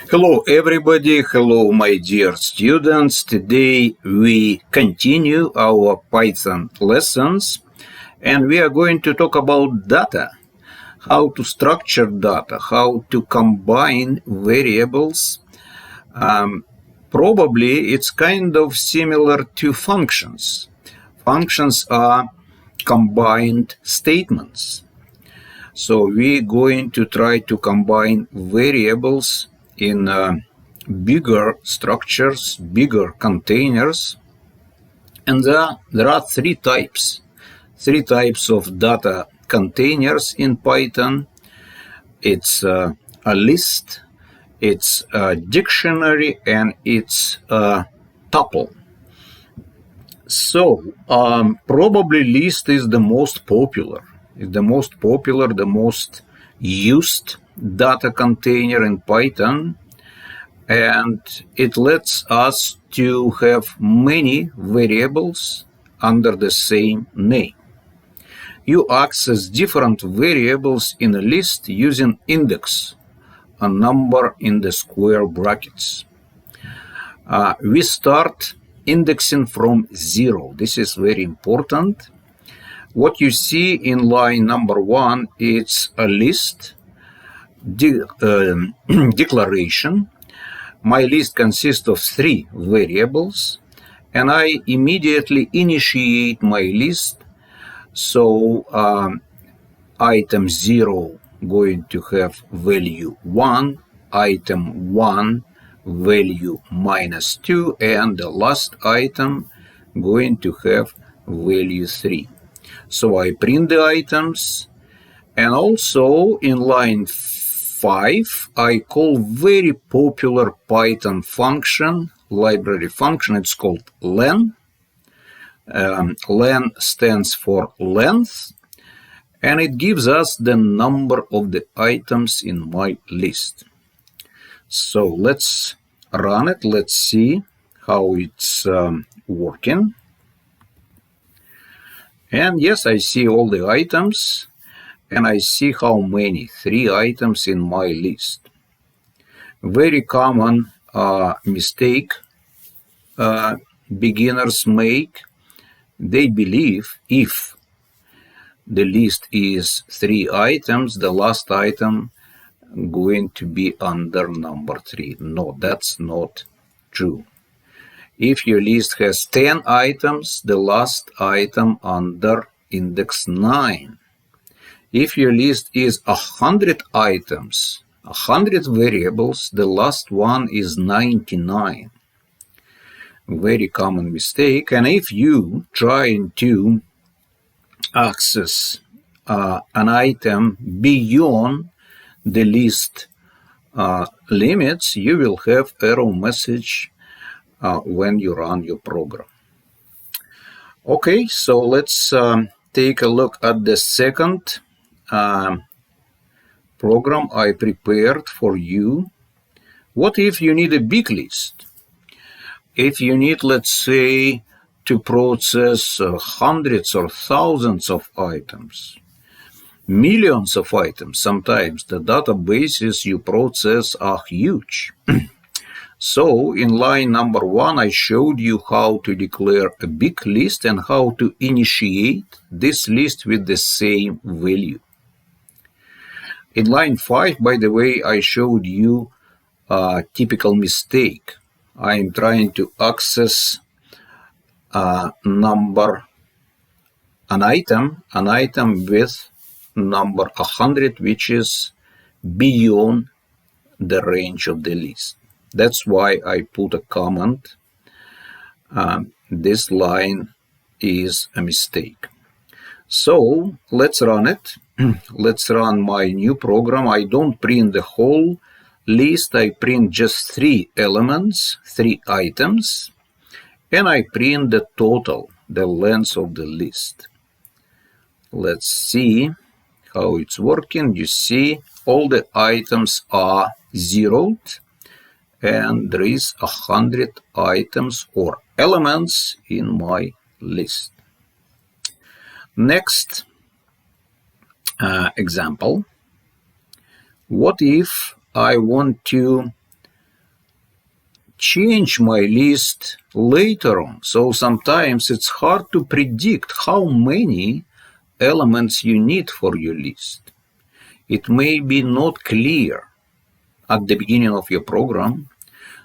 Hello everybody, hello my dear students. Today we continue our Python lessons and we are going to talk about data, how to structure data, how to combine variables. Probably it's kind of similar to functions. Functions are combined statements. So we're going to try to combine variables in bigger structures, bigger containers. And there are three types of data containers in Python. It's a list, it's a dictionary, and it's a tuple. So probably list is the most popular. It's the most used data container in Python, and it lets us to have many variables under the same name. You access different variables in a list using index, a number in the square brackets. We start indexing from 0. This is very important. What you see in line number 1, it's a list declaration. My list consists of 3 variables, and I immediately initiate my list. So item 0 going to have value 1, item 1 value -2, and the last item going to have value 3. So I print the items, and also in line 5 I call very popular Python function, library function. It's called len. Len stands for length, and it gives us the number of the items in my list. So let's run it. Let's see how it's working. And yes, I see all the items, and I see how many, 3 items in my list. Very common mistake beginners make. They believe if the list is 3 items, the last item going to be under number 3. No, that's not true. If your list has 10 items, the last item under index 9. If your list is 100 items, 100 variables, the last one is 99. Very common mistake. And if you try to access an item beyond the list limits, you will have error message when you run your program. Okay, so let's take a look at the second program I prepared for you. What if you need a big list? If you need, let's say, to process hundreds or thousands of items, millions of items, sometimes the databases you process are huge. So in line number 1, I showed you how to declare a big list and how to initiate this list with the same value. In line 5, by the way, I showed you a typical mistake. I am trying to access an item with number 100, which is beyond the range of the list. That's why I put a comment. This line is a mistake. So let's run it. Let's run my new program. I don't print the whole list. I print just 3 elements, 3 items, and I print the total, the length of the list. Let's see how it's working. You see all the items are zeroed, and there is 100 items or elements in my list. Next example. What if I want to change my list later on. So sometimes it's hard to predict how many elements you need for your list. It may be not clear at the beginning of your program.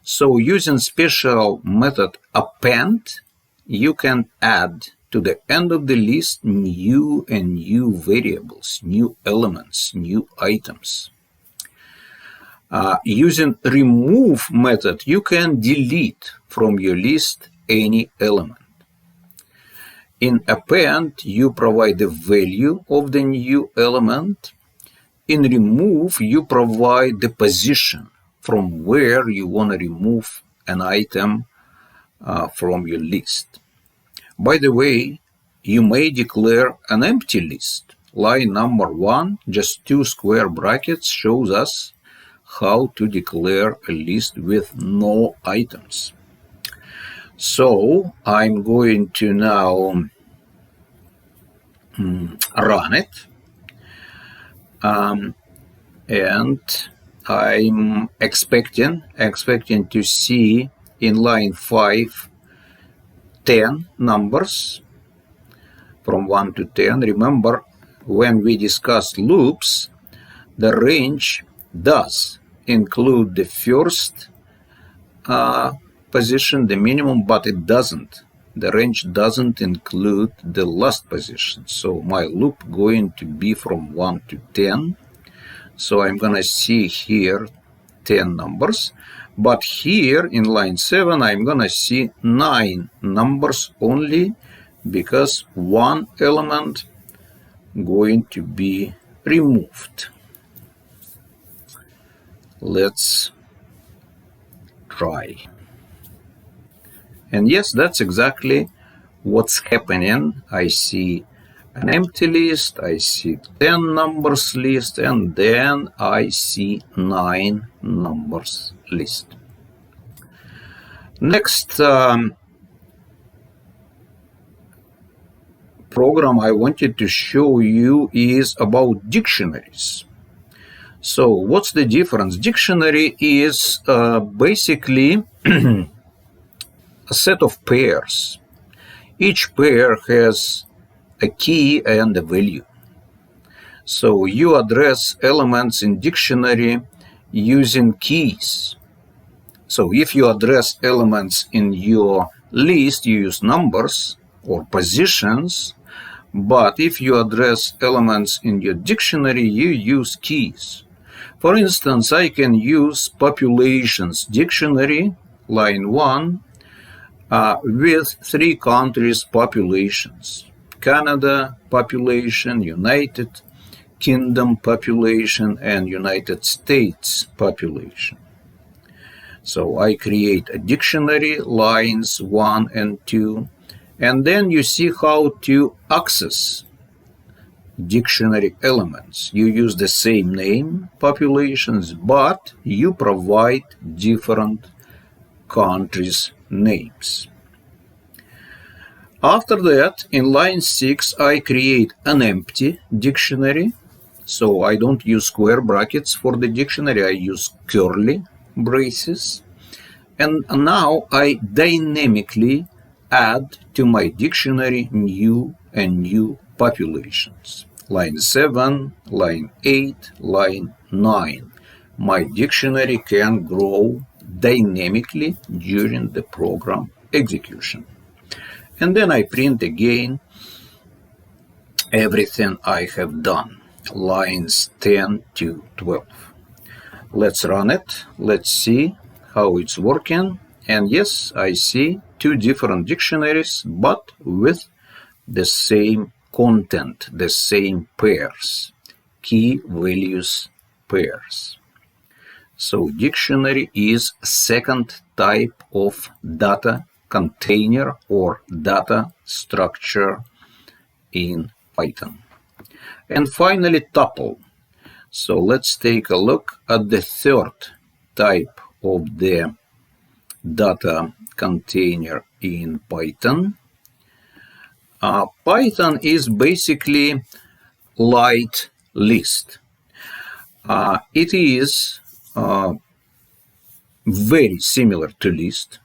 So using special method append, you can add to the end of the list new and new variables, new elements, new items. Using remove method, you can delete from your list any element. In append, you provide the value of the new element. In remove, you provide the position from where you want to remove an item from your list. By the way, you may declare an empty list. Line number 1, just 2 square brackets, shows us how to declare a list with no items. So I'm going to now run it. And I'm expecting to see in line 5 10 numbers from 1 to 10. Remember, when we discussed loops, the range does include the first position, the minimum, but it doesn't. The range doesn't include the last position. So my loop going to be from 1 to 10. So I'm going to see here 10 numbers. But here in line 7, I'm going to see 9 numbers only because one element going to be removed. Let's try. And yes, that's exactly what's happening. I see an empty list, I see 10 numbers list, and then I see 9 numbers list. Next program I wanted to show you is about dictionaries. So what's the difference? Dictionary is basically a set of pairs. Each pair has a key and a value. So you address elements in dictionary using keys. So if you address elements in your list, you use numbers or positions. But if you address elements in your dictionary, you use keys. For instance, I can use populations dictionary, line 1, with 3 countries' populations: Canada population, United Kingdom population, and United States population. So I create a dictionary, lines 1 and 2, and then you see how to access dictionary elements. You use the same name, populations, but you provide different countries' names. After that, in line 6, I create an empty dictionary. So I don't use square brackets for the dictionary, I use curly braces. And now I dynamically add to my dictionary new and new populations. Line 7, line 8, line 9. My dictionary can grow dynamically during the program execution. And then I print again everything I have done, lines 10 to 12. Let's run it. Let's see how it's working. And yes, I see 2 different dictionaries, but with the same content, the same pairs, key values pairs. So dictionary is a second type of data container or data structure in Python. And finally, tuple. So let's take a look at the third type of the data container in Python. Python is basically light list. It is very similar to list.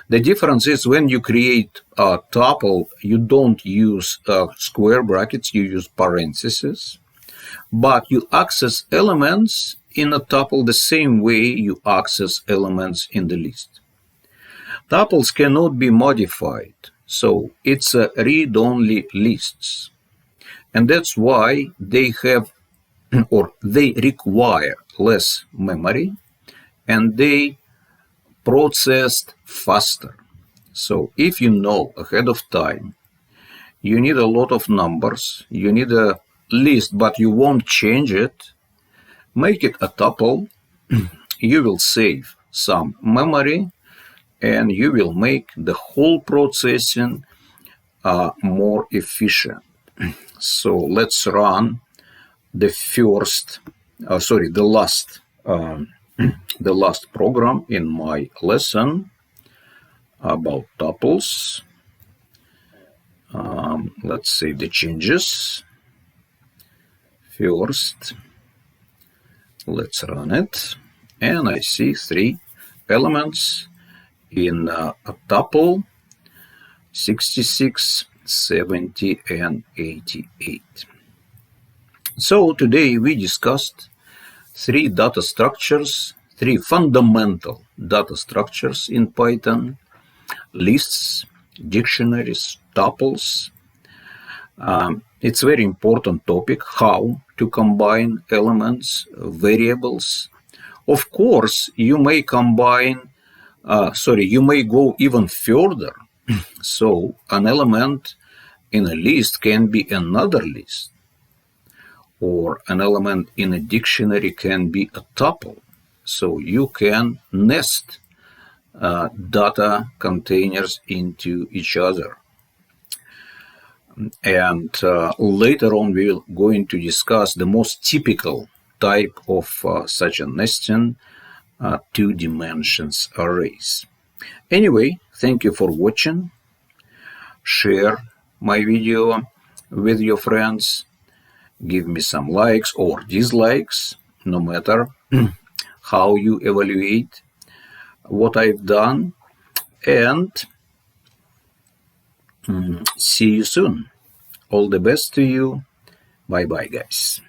The difference is when you create a tuple, you don't use square brackets, you use parentheses, but you access elements in a tuple the same way you access elements in the list. Tuples cannot be modified, so it's a read-only lists. And that's why they have or they require less memory and they processed faster. So if you know ahead of time you need a lot of numbers, you need a list but you won't change it, make it a tuple, you will save some memory and you will make the whole processing more efficient. So let's run the last program in my lesson about tuples. Let's save the changes. First, let's run it, and I see 3 elements in a tuple: 66, 70, and 88. So today we discussed 3 data structures, 3 fundamental data structures in Python: lists, dictionaries, tuples. It's a very important topic, how to combine elements, variables. Of course, you may you may go even further. So an element in a list can be another list, or an element in a dictionary can be a tuple. So you can nest data containers into each other. And later on we will going to discuss the most typical type of such a nesting 2 dimensions arrays. Anyway, thank you for watching. Share my video with your friends. Give me some likes or dislikes, no matter how you evaluate what I've done. And see you soon. All the best to you. Bye-bye, guys.